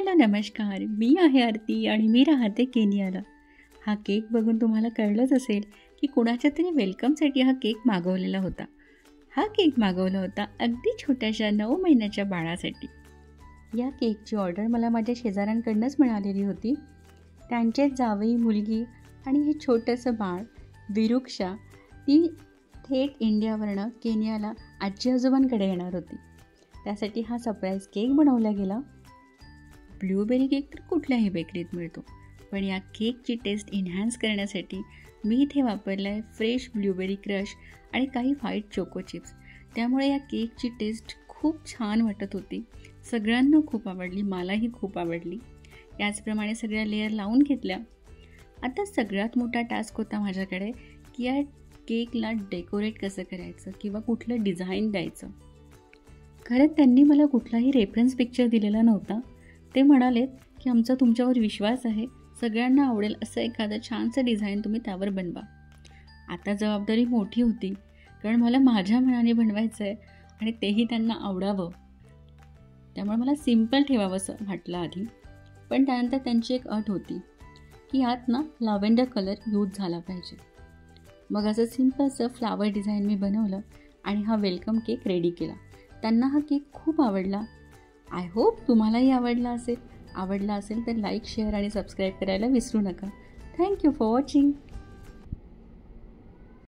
Hello नमस्कार, मी आहे आरती आणि मी राहते केनियाला. हा केक बघून तुम्हाला कळलंच असेल की कुणाच्या तरी वेलकमसाठी हा केक मागवलेला होता. हा केक मागवला होता अगदी छोट्याशा 9 महिन्याच्या बाळासाठी. या केकची ऑर्डर मला माझ्या शेजाऱ्यांकडूनच मिळालेली होती. त्यांचेच जावई, मुलगी आणि हे छोटंसं बाळ विरुक्षा ती थेट इंडियावरनं केनियाला आजी आजोबांकडे येणार होती. त्यासाठी हा सरप्राईज केक बनवला गेला. ब्लूबेरी केक तर कुठल्याही बेकरीत मिळतो, पण या केकची टेस्ट इन्हॅन्स करण्यासाठी मी इथे वापरला आहे फ्रेश ब्लूबेरी क्रश आणि काही व्हाईट चोको चिप्स. त्यामुळे या केकची टेस्ट खूप छान वाटत होती. सगळ्यांना खूप आवडली, मलाही खूप आवडली. याचप्रमाणे सगळ्या लेअर लावून घेतल्या. आता सगळ्यात मोठा टास्क होता माझ्याकडे की या केकला डेकोरेट कसं करायचं किंवा कुठलं डिझाईन द्यायचं. खरं त्यांनी मला कुठलाही रेफरन्स पिक्चर दिलेला नव्हता. ते म्हणालेत की आमचा तुमच्यावर विश्वास आहे, सगळ्यांना आवडेल असं एखादं छानसं डिझाईन तुम्ही त्यावर बनवा. आता जबाबदारी मोठी होती, कारण मला माझ्या मनाने बनवायचं आहे आणि तेही त्यांना आवडावं. त्यामुळे मला सिम्पल ठेवावं असं वाटलं आधी. पण त्यानंतर त्यांची एक अट होती की यात ना लॅव्हेंडर कलर यूज झाला पाहिजे. मग असं सिम्पलचं फ्लावर डिझाईन मी बनवलं आणि हा वेलकम केक रेडी केला. त्यांना हा केक खूप आवडला. आय होप तुम्हालाही आवडला असेल तर लाईक, शेअर आणि सबस्क्राईब करायला विसरू नका. Thank you for watching.